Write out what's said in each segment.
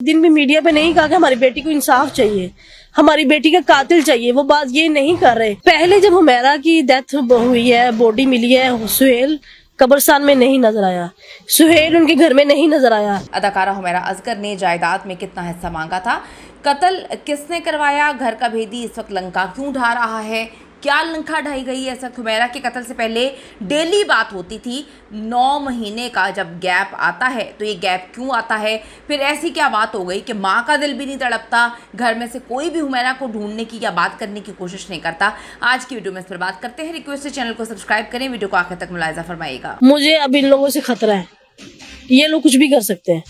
दिन भी मीडिया पे नहीं कहा कि हमारी बेटी को इंसाफ चाहिए, हमारी बेटी का कातिल चाहिए, वो बात ये नहीं कर रहे। पहले जब हुमैरा की डेथ हुई है, बॉडी मिली है, सुहेल कब्रिस्तान में नहीं नजर आया, सुहेल उनके घर में नहीं नजर आया। अदाकारा हुमैरा असगर ने जायदाद में कितना हिस्सा मांगा था, कत्ल किसने करवाया, घर का भेदी इस वक्त लंका क्यों ढा रहा है, क्या लंका ढाई गई है। ऐसा हुमैरा के कत्ल से पहले डेली बात होती थी। 9 महीने का जब गैप आता है तो ये गैप क्यों आता है, फिर ऐसी क्या बात हो गई कि माँ का दिल भी नहीं तड़पता, घर में से कोई भी हुमैरा को ढूंढने की या बात करने की कोशिश नहीं करता। आज की वीडियो में इस पर बात करते हैं। रिक्वेस्ट है चैनल को सब्सक्राइब करें, वीडियो को आखिर तक मुलाहिजा फरमाइएगा। मुझे अब इन लोगों से खतरा है, ये लोग कुछ भी कर सकते हैं।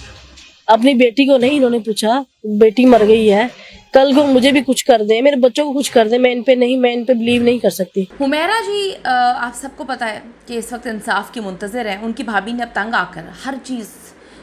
अपनी बेटी को नहीं इन्होंने पूछा, बेटी मर गई है, कल को मुझे भी कुछ कर दे, मेरे बच्चों को कुछ कर दे, मैं इन पे बिलीव नहीं कर सकती। हुमैरा जी, आप सबको पता है कि इस वक्त इंसाफ की मुंतज़िर हैं। उनकी भाभी ने अब तंग आकर हर चीज़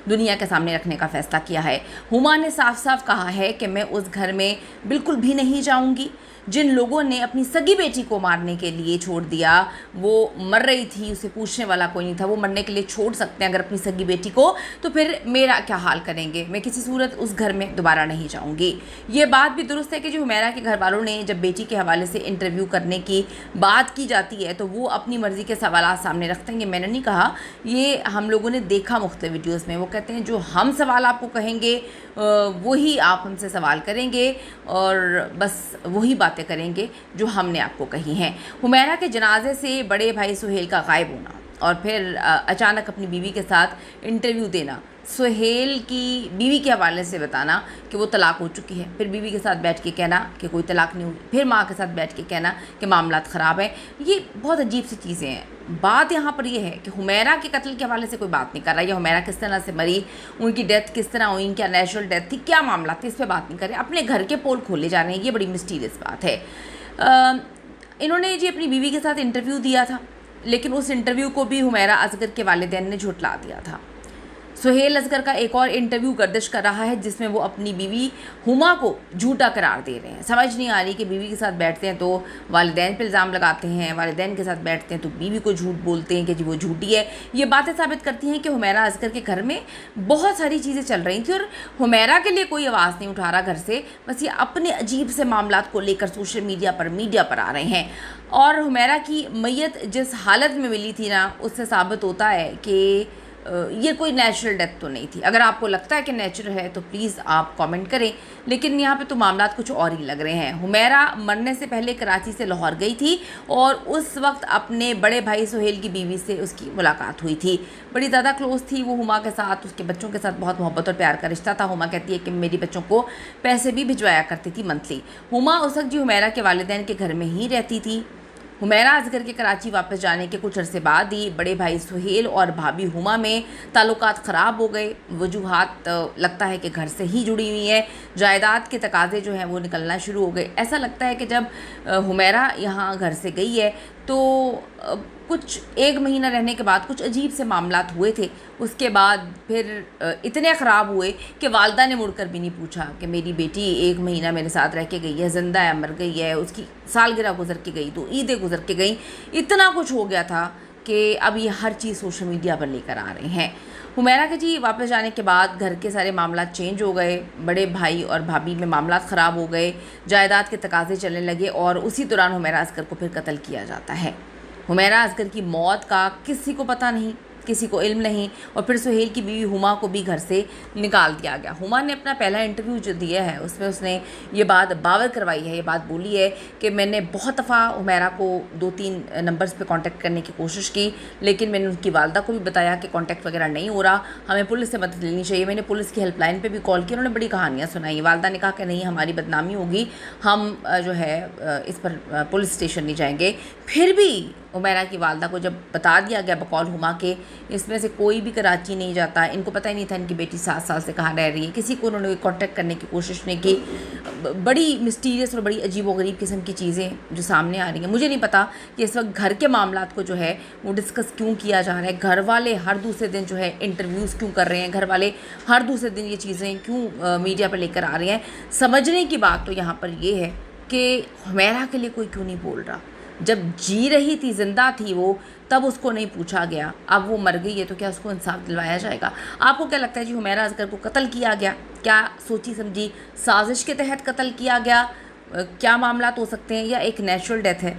दुनिया के सामने रखने का फैसला किया है। हुमा ने साफ साफ कहा है कि मैं उस घर में बिल्कुल भी नहीं जाऊंगी। जिन लोगों ने अपनी सगी बेटी को मारने के लिए छोड़ दिया, वो मर रही थी, उसे पूछने वाला कोई नहीं था, वो मरने के लिए छोड़ सकते हैं अगर अपनी सगी बेटी को, तो फिर मेरा क्या हाल करेंगे। मैं किसी सूरत उस घर में दोबारा नहीं जाऊंगी। ये बात भी दुरुस्त है कि जो हुमैरा के घर वालों ने जब बेटी के हवाले से इंटरव्यू करने की बात की जाती है तो वो अपनी मर्ज़ी के सवाल सामने रखते हैं। ये मैंने नहीं कहा, ये हम लोगों ने देखा मुख्तलिफ वीडियोज़ में। वो कहते हैं जो हम सवाल आपको कहेंगे वही आप हमसे सवाल करेंगे और बस वही बातें करेंगे जो हमने आपको कही हैं। हुमैरा के जनाजे से बड़े भाई सुहेल का गायब होना और फिर अचानक अपनी बीवी के साथ इंटरव्यू देना, सुहेल की बीवी के हवाले से बताना कि वो तलाक हो चुकी है, फिर बीवी के साथ बैठ के कहना कि कोई तलाक नहीं हुई, फिर माँ के साथ बैठ के कहना कि मामलात ख़राब है। ये बहुत अजीब सी चीज़ें हैं। बात यहाँ पर ये है कि हुमैरा के कत्ल के हवाले से कोई बात नहीं कर रहा, या हुमैरा किस तरह से मरी, उनकी डेथ किस तरह हुई, क्या नेचुरल डेथ थी, क्या मामला था, इस पर बात नहीं कर रहे। अपने घर के पोल खोले जा रहे हैं। ये बड़ी मिस्टीरियस बात है। इन्होंने जी अपनी बीवी के साथ इंटरव्यू दिया था, लेकिन उस इंटरव्यू को भी हुमैरा असगर के वालिदैन ने झुठला दिया था। सुहेल असगर का एक और इंटरव्यू गर्दिश कर रहा है जिसमें वो अपनी बीवी हुमा को झूठा करार दे रहे हैं। समझ नहीं आ रही कि बीवी के साथ बैठते हैं तो वालिदैन पे इल्ज़ाम लगाते हैं, वालिदैन के साथ बैठते हैं तो बीवी को झूठ बोलते हैं कि जी वो झूठी है। ये बातें साबित करती हैं कि हुमैरा असगर के घर में बहुत सारी चीज़ें चल रही थी और हुमैरा के लिए कोई आवाज़ नहीं उठा रहा घर से। बस ये अपने अजीब से मामलात को लेकर सोशल मीडिया पर आ रहे हैं। और हुमैरा की मैयत जिस हालत में मिली थी ना, उससे साबित होता है कि ये कोई नेचुरल डेथ तो नहीं थी। अगर आपको लगता है कि नेचुरल है तो प्लीज़ आप कमेंट करें, लेकिन यहाँ पे तो मामलात कुछ और ही लग रहे हैं। हुमैरा मरने से पहले कराची से लाहौर गई थी और उस वक्त अपने बड़े भाई सुहेल की बीवी से उसकी मुलाकात हुई थी। बड़ी ज़्यादा क्लोज थी वो हुमा के साथ, उसके बच्चों के साथ बहुत मोहब्बत और प्यार का रिश्ता था। हुमा कहती है कि मेरी बच्चों को पैसे भी भिजवाया करती थी मंथली। हुमा उस वक्त जी हुमैरा के वालिदैन के घर में ही रहती थी। हुमैरा असगर के कराची वापस जाने के कुछ अरसे बाद ही बड़े भाई सुहेल और भाभी हुमा में ताल्लुकात ख़राब हो गए। वजूहात लगता है कि घर से ही जुड़ी हुई है। जायदाद के तकाजे जो हैं वो निकलना शुरू हो गए। ऐसा लगता है कि जब हुमैरा यहाँ घर से गई है तो कुछ 1 महीना रहने के बाद कुछ अजीब से मामलात हुए थे। उसके बाद फिर इतने ख़राब हुए कि वालदा ने मुड़कर भी नहीं पूछा कि मेरी बेटी 1 महीना मेरे साथ रह के गई है, ज़िंदा है, मर गई है, उसकी सालगिरह गुजर के गई, तो ईदें गुजर के गई। इतना कुछ हो गया था कि अब ये हर चीज़ सोशल मीडिया पर लेकर आ रहे हैं। हुमैरा के जी वापस जाने के बाद घर के सारे मामला चेंज हो गए। बड़े भाई और भाभी में मामला ख़राब हो गए, जायदाद के तकाजे चलने लगे और उसी दौरान हुमैरा असगर को फिर कत्ल किया जाता है। हुमैरा असगर की मौत का किसी को पता नहीं, किसी को इल्म नहीं, और फिर सुहेल की बीवी हुमा को भी घर से निकाल दिया गया। हुमा ने अपना पहला इंटरव्यू जो दिया है उसमें उसने ये बात बावर करवाई है, ये बात बोली है कि मैंने बहुत दफ़ा हुमैरा को 2-3 नंबर्स पे कांटेक्ट करने की कोशिश की, लेकिन मैंने उनकी वालदा को भी बताया कि कांटेक्ट वगैरह नहीं हो रहा, हमें पुलिस से मदद लेनी चाहिए। मैंने पुलिस की हेल्पलाइन पर भी कॉल की, उन्होंने बड़ी कहानियाँ सुनाई। वालदा ने कहा कि नहीं, हमारी बदनामी होगी, हम जो है इस पर पुलिस स्टेशन नहीं जाएंगे। फिर भी हुमैरा की वालदा को जब बता दिया गया बकौल हुमा के इसमें से कोई भी कराची नहीं जाता, इनको पता ही नहीं था इनकी बेटी 7 साल से कहाँ रह रही है, किसी को उन्होंने कांटेक्ट करने की कोशिश नहीं की। बड़ी मिस्टीरियस और बड़ी अजीबोगरीब किस्म की चीज़ें जो सामने आ रही हैं। मुझे नहीं पता कि इस वक्त घर के मामलात को जो है वो डिस्कस क्यों किया जा रहा है। घर वाले हर दूसरे दिन जो है इंटरव्यूज़ क्यों कर रहे हैं, घर वाले हर दूसरे दिन ये चीज़ें क्यों मीडिया पर लेकर आ रहे हैं। समझने की बात तो यहाँ पर ये है कि हुमैरा के लिए कोई क्यों नहीं बोल रहा। जब जी रही थी, जिंदा थी वो, तब उसको नहीं पूछा गया, अब वो मर गई है तो क्या उसको इंसाफ दिलवाया जाएगा? आपको क्या लगता है जी, हुमैरा असगर को कत्ल किया गया? क्या सोची समझी साजिश के तहत कत्ल किया गया? क्या मामला हो सकते हैं, या एक नेचुरल डेथ है?